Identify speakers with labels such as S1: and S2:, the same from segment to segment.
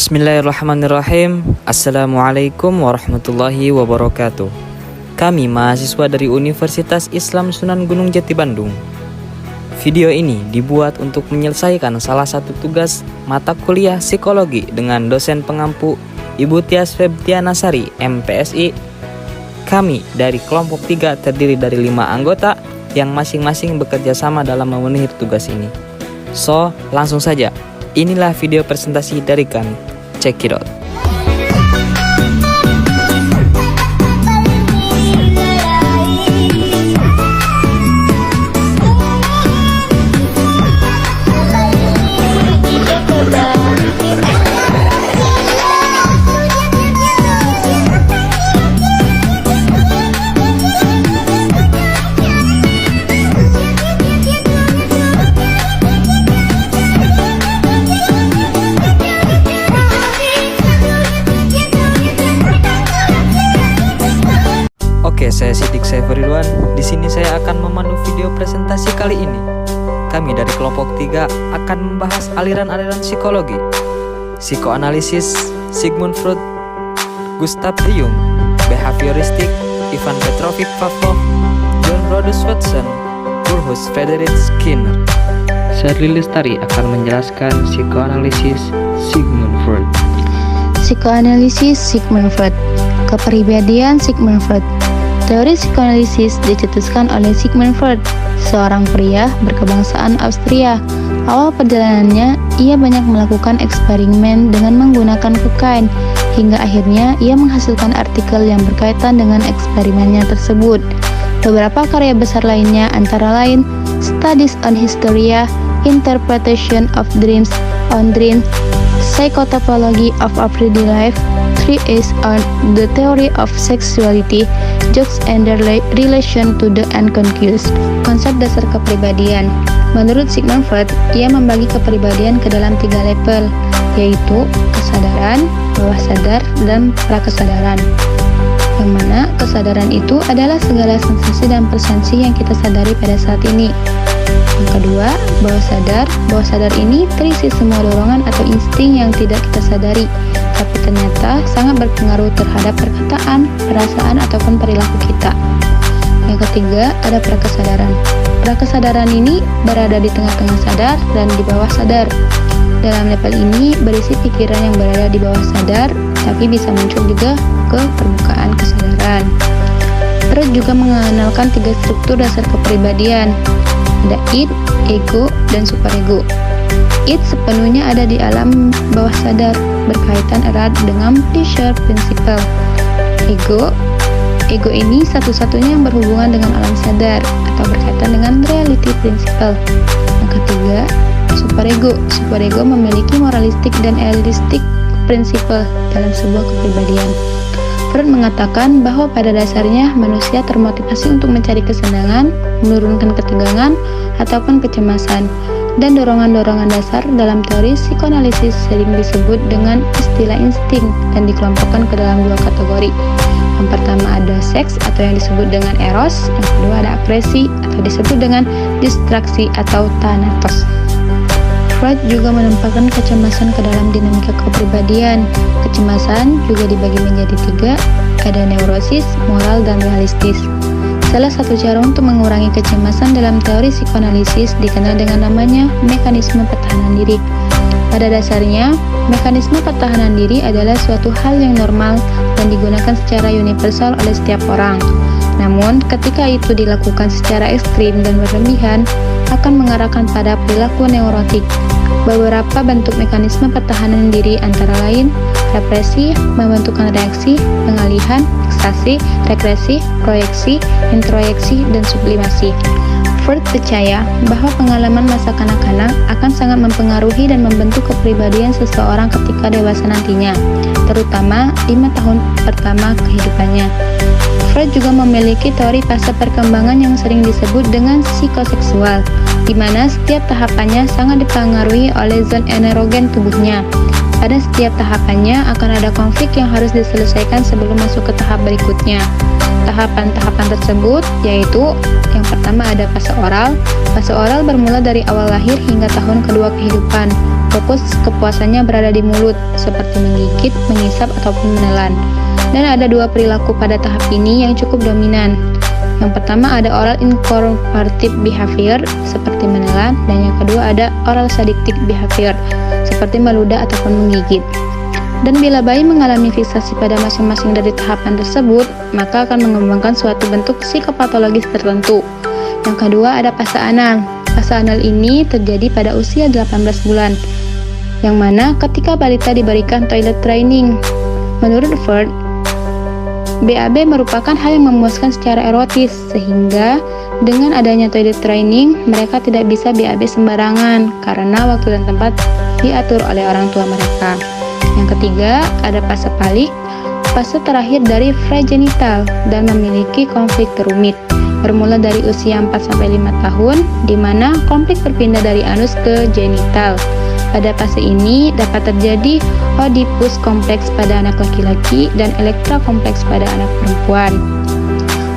S1: Bismillahirrahmanirrahim. Assalamualaikum warahmatullahi wabarakatuh. Kami mahasiswa dari Universitas Islam Sunan Gunung Jati Bandung. Video ini dibuat untuk menyelesaikan salah satu tugas mata kuliah psikologi dengan dosen pengampu Ibu Tias Febrianasari, MPSI. Kami dari kelompok 3 terdiri dari 5 anggota yang masing-masing bekerja sama dalam memenuhi tugas ini. So, langsung saja. Inilah video presentasi dari kami. Check it out. Oke, saya Sidik Saifuridwan. Di sini saya akan memandu video presentasi kali ini. Kami dari kelompok 3 akan membahas aliran-aliran psikologi, psikoanalisis, Sigmund Freud, Gustav Jung, behavioristik, Ivan Petrovich Pavlov, John Rhodes Watson, Ulrich Frederick Skinner. Sherly Lestari akan menjelaskan psikoanalisis Sigmund Freud.
S2: Psikoanalisis Sigmund Freud. Kepribadian Sigmund Freud. Teori psikoanalisis dicetuskan oleh Sigmund Freud, seorang pria berkebangsaan Austria. Awal perjalanannya, ia banyak melakukan eksperimen dengan menggunakan kokain, hingga akhirnya ia menghasilkan artikel yang berkaitan dengan eksperimennya tersebut. Beberapa karya besar lainnya antara lain Studies on Hysteria, Interpretation of Dreams, On Dreams, Psychopathology of Everyday Life, Treatise on the Theory of Sexuality, Jokes and their Relation to the Unconscious. Konsep dasar kepribadian. Menurut Sigmund Freud, ia membagi kepribadian ke dalam 3 level, yaitu kesadaran, bawah sadar, dan prakesadaran. Yang mana kesadaran itu adalah segala sensasi dan persepsi yang kita sadari pada saat ini. Yang kedua, bawah sadar. Bawah sadar ini terisi semua dorongan atau insting yang tidak kita sadari, tapi ternyata sangat berpengaruh terhadap perkataan, perasaan, ataupun perilaku kita. Yang ketiga, ada prakesadaran. Prakesadaran ini berada di tengah-tengah sadar dan di bawah sadar. Dalam level ini berisi pikiran yang berada di bawah sadar, tapi bisa muncul juga ke permukaan kesadaran. Freud juga mengenalkan 3 struktur dasar kepribadian. Ada id, ego, dan superego. Id sepenuhnya ada di alam bawah sadar, berkaitan erat dengan pleasure principle. Ego ini satu-satunya yang berhubungan dengan alam sadar atau berkaitan dengan reality principle. Yang ketiga, superego. Superego memiliki moralistik dan elitistik principle dalam sebuah kepribadian. Freud mengatakan bahwa pada dasarnya manusia termotivasi untuk mencari kesenangan, menurunkan ketegangan, ataupun kecemasan. Dan dorongan-dorongan dasar dalam teori psikoanalisis sering disebut dengan istilah insting dan dikelompokkan ke dalam 2 kategori. Yang pertama ada seks atau yang disebut dengan eros, yang kedua ada agresi atau disebut dengan distraksi atau thanatos. Freud juga menempatkan kecemasan ke dalam dinamika kepribadian. Kecemasan juga dibagi menjadi 3, ada neurosis, moral, dan realistis. Salah satu cara untuk mengurangi kecemasan dalam teori psikoanalisis dikenal dengan namanya mekanisme pertahanan diri. Pada dasarnya, mekanisme pertahanan diri adalah suatu hal yang normal dan digunakan secara universal oleh setiap orang. Namun, ketika itu dilakukan secara ekstrim dan berlebihan, akan mengarahkan pada perilaku neurotik. Beberapa bentuk mekanisme pertahanan diri antara lain represi, membentukkan reaksi, pengalihan, fiksasi, regresi, proyeksi, introyeksi, dan sublimasi. Freud percaya bahwa pengalaman masa kanak-kanak akan sangat mempengaruhi dan membentuk kepribadian seseorang ketika dewasa nantinya, terutama 5 tahun pertama kehidupannya. Freud juga memiliki teori fase perkembangan yang sering disebut dengan psikoseksual, di mana setiap tahapannya sangat dipengaruhi oleh zon erogen tubuhnya. Pada setiap tahapannya akan ada konflik yang harus diselesaikan sebelum masuk ke tahap berikutnya. Tahapan-tahapan tersebut yaitu yang pertama ada fase oral. Fase oral bermula dari awal lahir hingga tahun kedua kehidupan. Fokus kepuasannya berada di mulut, seperti menggigit, mengisap, ataupun menelan. Dan ada dua perilaku pada tahap ini yang cukup dominan. Yang pertama ada oral incorporative behavior, seperti menelan, dan yang kedua ada oral sadistic behavior, seperti meludah ataupun menggigit. Dan bila bayi mengalami fiksasi pada masing-masing dari tahapan tersebut, maka akan mengembangkan suatu bentuk psikopatologis tertentu. Yang kedua ada fase anal. Fase anal ini terjadi pada usia 18 bulan, yang mana ketika balita diberikan toilet training. Menurut Freud, BAB merupakan hal yang memuaskan secara erotis, sehingga dengan adanya toilet training, mereka tidak bisa BAB sembarangan karena waktu dan tempat diatur oleh orang tua mereka. Yang ketiga, ada fase palik, fase terakhir dari fragenital dan memiliki konflik terumit. Bermula dari usia 4-5 tahun, di mana konflik berpindah dari anus ke genital. Pada fase ini dapat terjadi Oedipus kompleks pada anak laki-laki dan Elektra kompleks pada anak perempuan.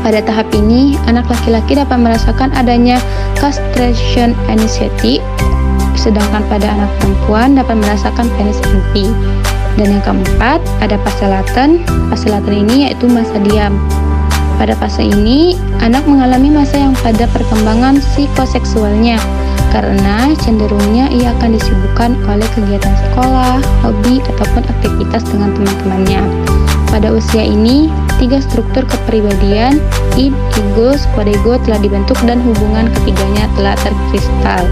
S2: Pada tahap ini, anak laki-laki dapat merasakan adanya castration anesthetic, sedangkan pada anak perempuan dapat merasakan penis empty. Dan yang keempat, ada fase laten. Fase laten ini yaitu masa diam. Pada fase ini, anak mengalami masa yang pada perkembangan psikoseksualnya, karena cenderungnya ia akan disibukkan oleh kegiatan sekolah, hobi, ataupun aktivitas dengan teman-temannya. Pada usia ini, 3 struktur kepribadian, id, ego, superego telah dibentuk dan hubungan ketiganya telah terkristal.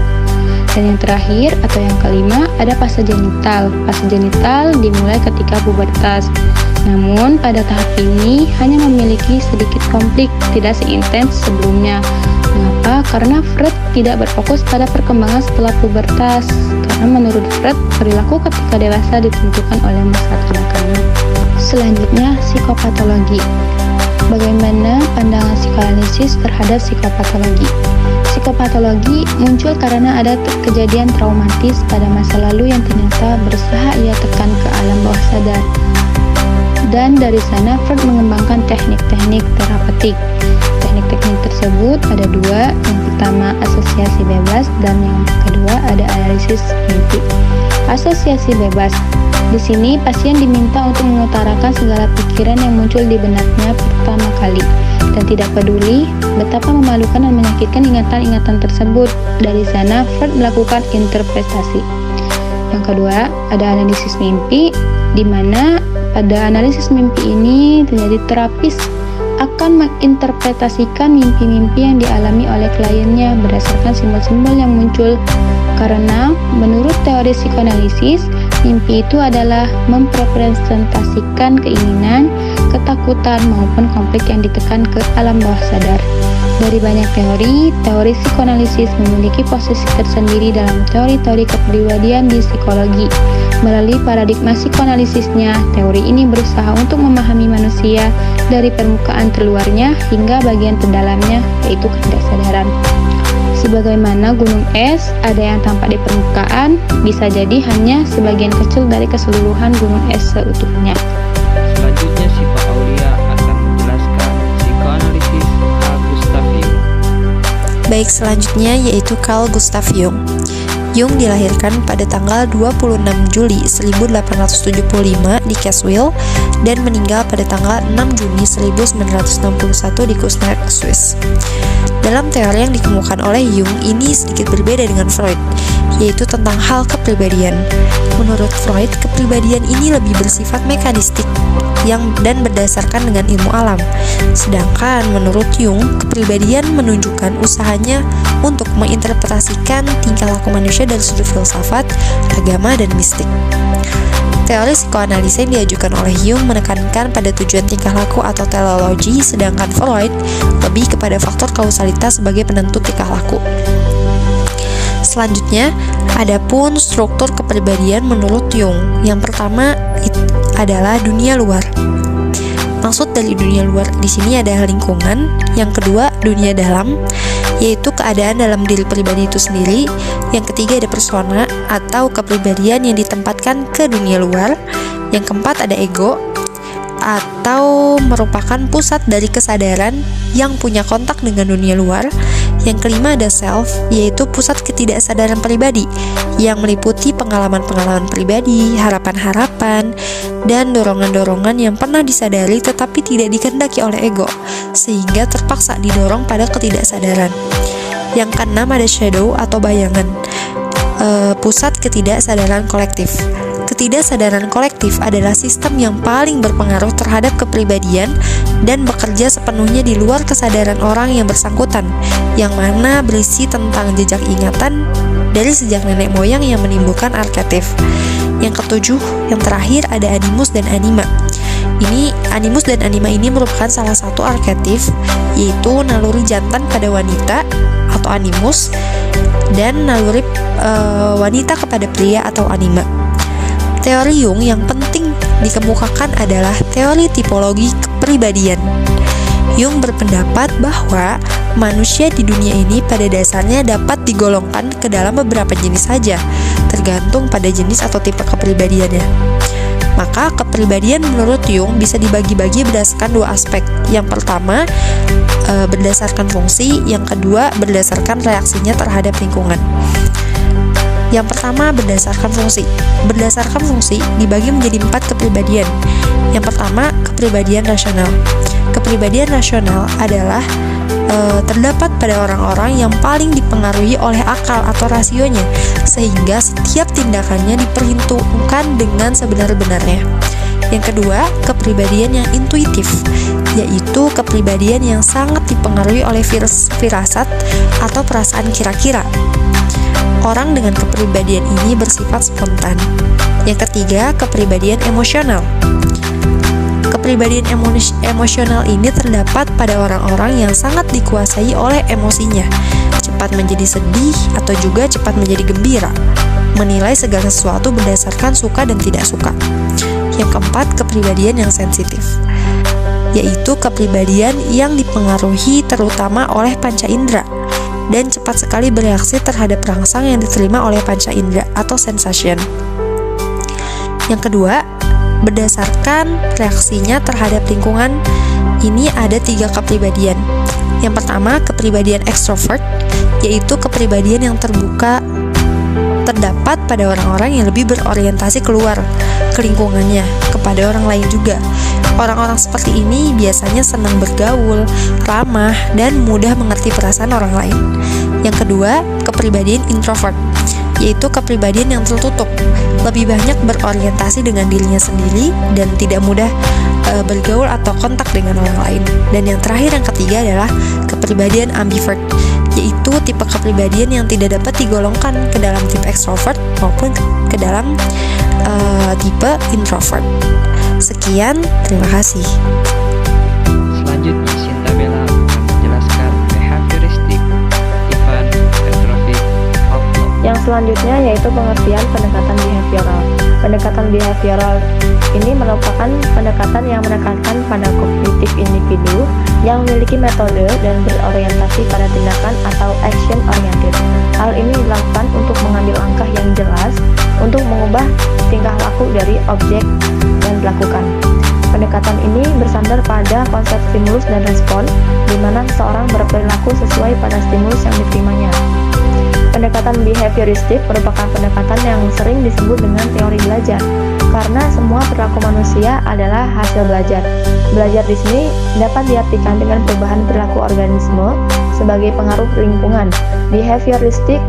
S2: Dan yang terakhir atau yang kelima ada fase genital. Fase genital dimulai ketika pubertas. Namun pada tahap ini hanya memiliki sedikit konflik, tidak seintens sebelumnya. Mengapa? Karena Freud tidak berfokus pada perkembangan setelah pubertas. Karena menurut Freud, perilaku ketika dewasa ditentukan oleh masa kanak-kanak. Selanjutnya, psikopatologi. Bagaimana pandangan psikoanalisis terhadap psikopatologi? Psikopatologi muncul karena ada kejadian traumatis pada masa lalu yang ternyata berusaha ia tekan ke alam bawah sadar. Dan dari sana Freud mengembangkan teknik-teknik terapeutik. Teknik-teknik tersebut ada dua, yang pertama asosiasi bebas dan yang kedua ada analisis mimpi. Asosiasi bebas. Di sini pasien diminta untuk mengutarakan segala pikiran yang muncul di benaknya pertama kali dan tidak peduli betapa memalukan dan menyakitkan ingatan-ingatan tersebut. Dari sana Freud melakukan interpretasi. Yang kedua, ada analisis mimpi, di mana pada analisis mimpi ini terjadi terapis akan menginterpretasikan mimpi-mimpi yang dialami oleh kliennya berdasarkan simbol-simbol yang muncul. Karena menurut teori psikoanalisis, mimpi itu adalah memrepresentasikan keinginan, ketakutan maupun konflik yang ditekan ke alam bawah sadar. Dari banyak teori psikoanalisis memiliki posisi tersendiri dalam teori-teori kepribadian di psikologi. Melalui paradigma psikoanalisisnya, teori ini berusaha untuk memahami manusia dari permukaan terluarnya hingga bagian terdalamnya, yaitu ketidaksadaran. Sebagaimana gunung es, ada yang tampak di permukaan, bisa jadi hanya sebagian kecil dari keseluruhan gunung es seutuhnya.
S1: Selanjutnya, Syifa Aulia akan menjelaskan psikoanalisis Carl Gustav Jung.
S3: Baik, selanjutnya yaitu Carl Gustav Jung. Jung dilahirkan pada tanggal 26 Juli 1875 di Caswil dan meninggal pada tanggal 6 Juni 1961 di Kuznets, Swiss. Dalam teori yang dikemukakan oleh Jung ini sedikit berbeda dengan Freud, yaitu tentang hal kepribadian. Menurut Freud, kepribadian ini lebih bersifat mekanistik dan berdasarkan dengan ilmu alam. Sedangkan menurut Jung, kepribadian menunjukkan usahanya untuk menginterpretasikan tingkah laku manusia dari sudut filsafat, agama, dan mistik. Teori psikoanalisa yang diajukan oleh Jung menekankan pada tujuan tingkah laku atau teleologi, sedangkan Freud lebih kepada faktor kausalitas sebagai penentu tingkah laku. Selanjutnya, adapun struktur kepribadian menurut Jung. Yang pertama adalah dunia luar. Maksud dari dunia luar di sini adalah lingkungan. Yang kedua, dunia dalam, yaitu keadaan dalam diri pribadi itu sendiri. Yang ketiga ada persona atau kepribadian yang ditempatkan ke dunia luar. Yang keempat ada ego atau merupakan pusat dari kesadaran yang punya kontak dengan dunia luar. Yang kelima ada self, yaitu pusat ketidaksadaran pribadi yang meliputi pengalaman-pengalaman pribadi, harapan-harapan, dan dorongan-dorongan yang pernah disadari tetapi tidak dikehendaki oleh ego, sehingga terpaksa didorong pada ketidaksadaran. Yang keenam ada shadow atau bayangan, pusat ketidaksadaran kolektif. Ketidaksadaran kolektif adalah sistem yang paling berpengaruh terhadap kepribadian dan bekerja sepenuhnya di luar kesadaran orang yang bersangkutan, yang mana berisi tentang jejak ingatan dari sejak nenek moyang yang menimbulkan arketyp. Yang ketujuh, yang terakhir ada animus dan anima. Animus dan anima ini merupakan salah satu arketyp, yaitu naluri jantan pada wanita atau animus dan naluri wanita kepada pria atau anima. Teori Jung yang penting dikemukakan adalah teori tipologi kepribadian. Jung berpendapat bahwa manusia di dunia ini pada dasarnya dapat digolongkan ke dalam beberapa jenis saja, tergantung pada jenis atau tipe kepribadiannya. Maka kepribadian menurut Jung bisa dibagi-bagi berdasarkan dua aspek. Yang pertama berdasarkan fungsi, yang kedua berdasarkan reaksinya terhadap lingkungan. Yang pertama berdasarkan fungsi. Berdasarkan fungsi dibagi menjadi 4 kepribadian. Yang pertama, kepribadian rasional. Kepribadian rasional adalah terdapat pada orang-orang yang paling dipengaruhi oleh akal atau rasionya, sehingga setiap tindakannya diperhitungkan dengan sebenar-benarnya. Yang kedua, kepribadian yang intuitif, yaitu kepribadian yang sangat dipengaruhi oleh firasat atau perasaan kira-kira. Orang dengan kepribadian ini bersifat spontan. Yang ketiga, kepribadian emosional. Kepribadian emosional ini terdapat pada orang-orang yang sangat dikuasai oleh emosinya, cepat menjadi sedih atau juga cepat menjadi gembira, menilai segala sesuatu berdasarkan suka dan tidak suka. Yang keempat, kepribadian yang sensitif, yaitu kepribadian yang dipengaruhi terutama oleh panca indera dan cepat sekali bereaksi terhadap rangsang yang diterima oleh panca indera atau sensation. Yang kedua, berdasarkan reaksinya terhadap lingkungan. Ini ada 3 kepribadian. Yang pertama, kepribadian ekstrovert, yaitu kepribadian yang terbuka, terdapat pada orang-orang yang lebih berorientasi keluar ke lingkungannya, kepada orang lain juga. Orang-orang seperti ini biasanya senang bergaul, ramah, dan mudah mengerti perasaan orang lain. Yang kedua, kepribadian introvert, yaitu kepribadian yang tertutup, lebih banyak berorientasi dengan dirinya sendiri dan tidak mudah bergaul atau kontak dengan orang lain. Dan yang terakhir, yang ketiga adalah kepribadian ambivert, yaitu tipe kepribadian yang tidak dapat digolongkan ke dalam tipe extrovert maupun ke dalam tipe introvert. Sekian, terima kasih.
S1: Selanjutnya, Sinta Bella akan menjelaskan behavioristik Ivan Petrovic Pavlov.
S4: Yang selanjutnya yaitu pengertian pendekatan behavioral. Pendekatan behavioral ini merupakan pendekatan yang menekankan pada kognitif individu yang memiliki metode dan berorientasi pada tindakan atau action oriented. Hal ini dilakukan untuk mengambil langkah yang jelas untuk mengubah tingkah laku dari objek yang dilakukan. Pendekatan ini bersandar pada konsep stimulus dan respon, di mana seseorang berperilaku sesuai pada stimulus yang diterimanya. Pendekatan behavioristik merupakan pendekatan yang sering disebut dengan teori belajar, karena semua perilaku manusia adalah hasil belajar. Belajar di sini dapat diartikan dengan perubahan perilaku organisme sebagai pengaruh lingkungan. Behavioristik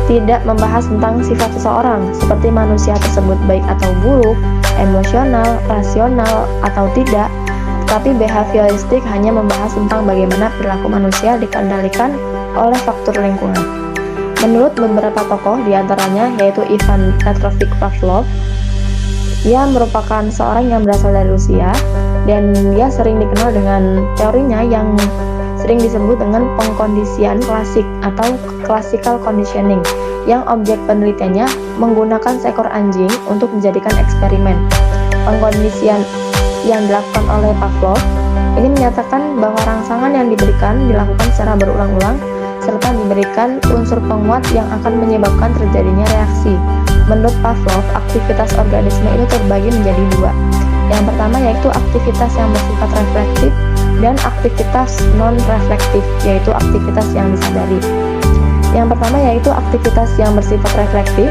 S4: tidak membahas tentang sifat seseorang, seperti manusia tersebut baik atau buruk, emosional, rasional, atau tidak, tetapi behavioristik hanya membahas tentang bagaimana perilaku manusia dikendalikan oleh faktor lingkungan. Menurut beberapa tokoh, diantaranya yaitu Ivan Petrovic Pavlov, ia merupakan seorang yang berasal dari Rusia, dan dia sering dikenal dengan teorinya yang sering disebut dengan pengkondisian klasik atau classical conditioning, yang objek penelitiannya menggunakan seekor anjing untuk dijadikan eksperimen. Pengkondisian yang dilakukan oleh Pavlov ini menyatakan bahwa rangsangan yang diberikan dilakukan secara berulang-ulang serta diberikan unsur penguat yang akan menyebabkan terjadinya reaksi. Menurut Pavlov, aktivitas organisme itu terbagi menjadi 2. Yang pertama yaitu aktivitas yang bersifat reflektif dan aktivitas non-reflektif, yaitu aktivitas yang disadari. Yang pertama yaitu aktivitas yang bersifat reflektif,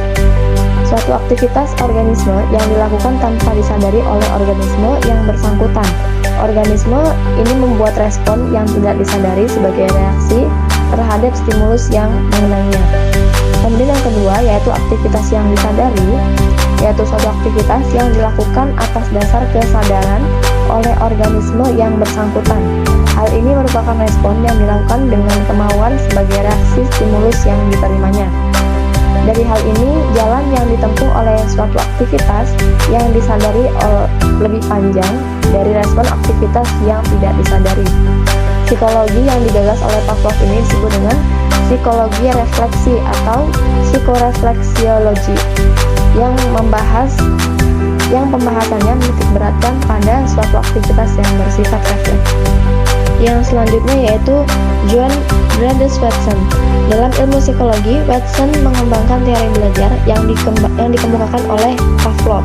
S4: suatu aktivitas organisme yang dilakukan tanpa disadari oleh organisme yang bersangkutan. Organisme ini membuat respon yang tidak disadari sebagai reaksi terhadap stimulus yang mengenainya. Kemudian yang kedua yaitu aktivitas yang disadari, yaitu suatu aktivitas yang dilakukan atas dasar kesadaran oleh organisme yang bersangkutan. Hal ini merupakan respon yang dilakukan dengan kemauan sebagai reaksi stimulus yang diterimanya. Dari hal ini, jalan yang ditempuh oleh suatu aktivitas yang disadari lebih panjang dari respon aktivitas yang tidak disadari. Psikologi yang digagas oleh Pavlov ini disebut dengan psikologi refleksi atau psikorefleksiologi yang pembahasannya menitikberatkan pada suatu aktivitas yang bersifat refleks. Yang selanjutnya yaitu John Bradus Watson. Dalam ilmu psikologi, Watson mengembangkan teori belajar yang dikemukakan oleh Pavlov.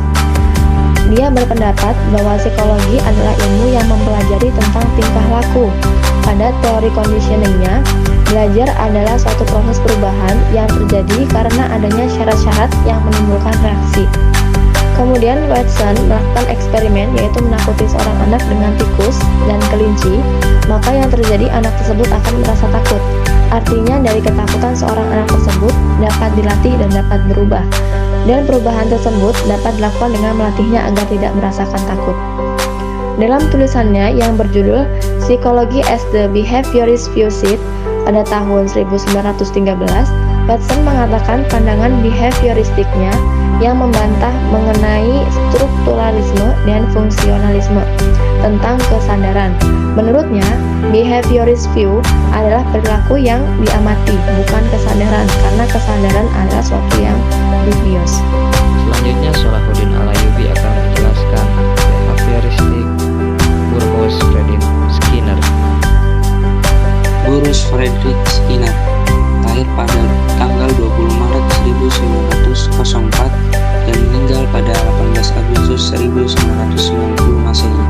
S4: Dia berpendapat bahwa psikologi adalah ilmu yang mempelajari tentang tingkah laku. Pada teori conditioningnya, belajar adalah suatu proses perubahan yang terjadi karena adanya syarat-syarat yang menimbulkan reaksi. Kemudian Watson melakukan eksperimen yaitu menakuti seorang anak dengan tikus dan kelinci, maka yang terjadi anak tersebut akan merasa takut. Artinya dari ketakutan seorang anak tersebut dapat dilatih dan dapat berubah. Dan perubahan tersebut dapat dilakukan dengan melatihnya agar tidak merasakan takut. Dalam tulisannya yang berjudul Psychology as the Behaviorist Views It pada tahun 1913, Watson mengatakan pandangan behavioristiknya yang membantah mengenai strukturalisme dan fungsionalisme tentang kesadaran. Menurutnya, behaviorist view adalah perilaku yang diamati, bukan kesadaran, karena kesadaran adalah suatu yang dubious.
S1: Selanjutnya, Salahuddin Al-Ayyubi akan menjelaskan behavioristik Burroughs Frederick Skinner.
S5: Burroughs Frederick Skinner lahir pada tanggal 20 Maret 1904 dan meninggal pada 18 Agustus 1990 Masehi.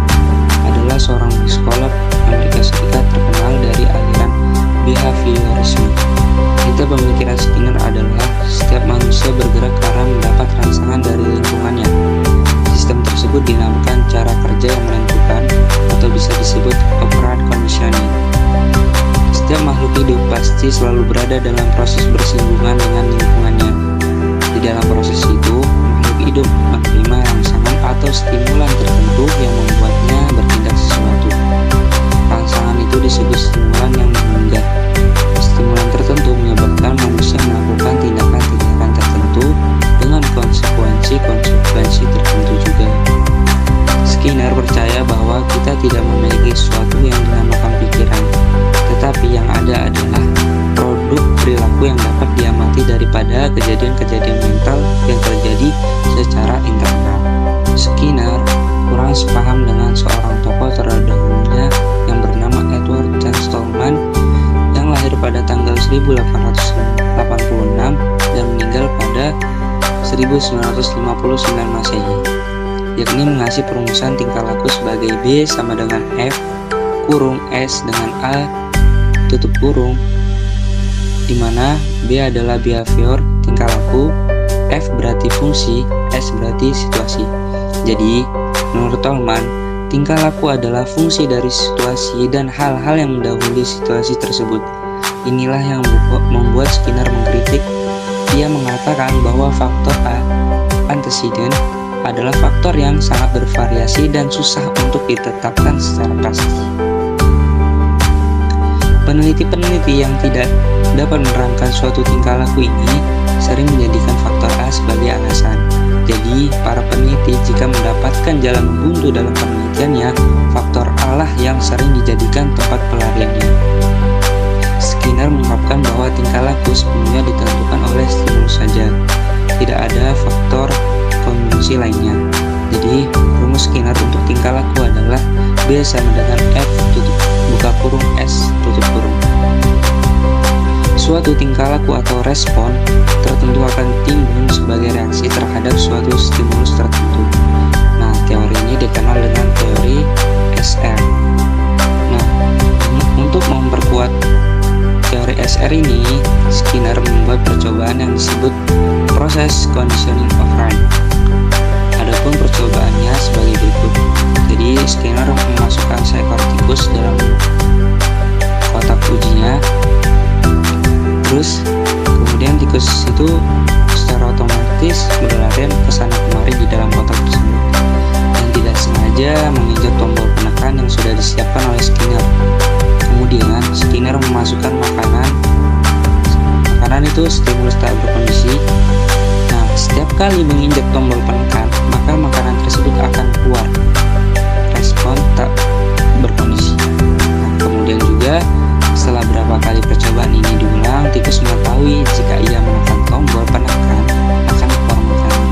S5: Adalah seorang psikolog Amerika Serikat terkenal dari aliran behaviorisme. Kita pemikiran Skinner adalah setiap manusia bergerak karena mendapat rangsangan dari lingkungannya. Sistem tersebut dinamakan cara kerja yang menentukan atau bisa disebut operant conditioning. Setiap makhluk hidup pasti selalu berada dalam proses bersinggungan dengan lingkungannya. Di dalam proses itu, makhluk hidup menerima rangsangan atau stimulan tertentu yang membuatnya bertindak sesuatu. Rangsangan itu disebut stimulan yang mengunggah. Stimulan tertentu menyebabkan manusia melakukan tindakan-tindakan tertentu dengan konsekuensi tertentu juga. Skinner percaya bahwa kita tidak memiliki sesuatu yang dinamakan pikiran, tetapi yang ada adalah produk perilaku yang dapat diamati daripada kejadian-kejadian mental yang terjadi secara internal. Skinner kurang sepaham dengan seorang tokoh terdahulunya yang bernama Edward John Stallman yang lahir pada tanggal 1886 dan meninggal pada 1959 Masehi, yakni mengasih perumusan tingkah laku sebagai B sama dengan F kurung S dengan A tutup kurung, di mana B adalah behavior, tingkah laku, F berarti fungsi, S berarti situasi. Jadi, menurut Tolman, tingkah laku adalah fungsi dari situasi dan hal-hal yang mendahului situasi tersebut. Inilah yang membuat Skinner mengkritik. Ia mengatakan bahwa faktor A, antecedent, adalah faktor yang sangat bervariasi dan susah untuk ditetapkan secara pasti. Peneliti-peneliti yang tidak dapat menerangkan suatu tingkah laku ini sering menjadikan faktor A sebagai alasan. Jadi, para peneliti jika mendapatkan jalan buntu dalam penelitiannya, faktor A lah yang sering dijadikan tempat pelariannya. Skinner mengungkapkan bahwa tingkah laku sepenuhnya ditentukan oleh stimulus saja, tidak ada faktor konvensi lainnya. Jadi, rumus Skinner untuk tingkah laku adalah B sama dengan F tutup buka kurung S tutup kurung. Suatu tingkah laku atau respon tertentu akan timbul sebagai reaksi terhadap suatu stimulus tertentu. Nah, teori ini dikenal dengan teori SR. Nah, untuk memperkuat teori SR ini, Skinner membuat percobaan yang disebut proses conditioning of Ryan. Adapun percobaannya sebagai berikut. Jadi Skinner memasukkan seekor tikus dalam kotak ujinya. Terus kemudian tikus itu secara otomatis berlarian ke sana kemari di dalam kotak tersebut dan tidak sengaja menginjak tombol penekan yang sudah disiapkan oleh Skinner. Kemudian Skinner memasukkan makanan itu stimulus tak berkondisi. Nah, setiap kali menginjak tombol penekan, maka makanan tersebut akan keluar. Respon tak berkondisi. Nah, kemudian juga setelah berapa kali percobaan ini diulang, tikus mengetahui jika ia menekan tombol penekan akan keluar makanan.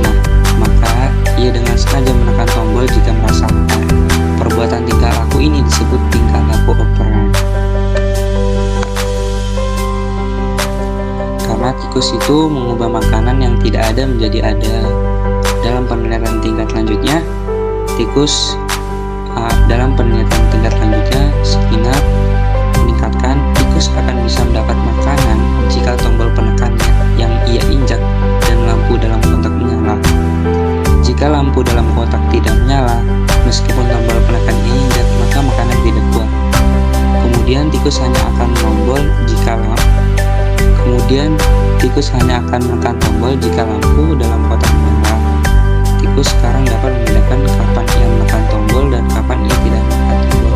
S5: Nah, maka ia dengan sengaja menekan tombol jika merasa lapar. Perbuatan tingkah laku ini disebut tingkah laku operan. Karena tikus itu mengubah makanan yang tidak ada menjadi ada. Dalam penelitian tingkat lanjutnya, Skinner meningkatkan tikus akan bisa mendapat makanan jika tombol penekannya yang ia injak dan lampu dalam kotak menyala. Jika lampu dalam kotak tidak menyala, meskipun tombol penekan diinjak, maka makanan tidak keluar. Kemudian tikus hanya akan menekan tombol jika lampu dalam kotak menyala. Tikus sekarang dapat membedakan kapan ia menekan tombol dan kapan ia tidak menekan tombol.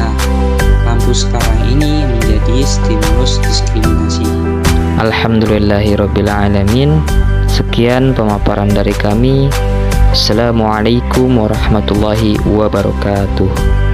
S5: Nah, lampu sekarang ini menjadi stimulus diskriminasi.
S1: Alhamdulillahirrabbilalamin. Sekian pemaparan dari kami. Assalamualaikum warahmatullahi wabarakatuh.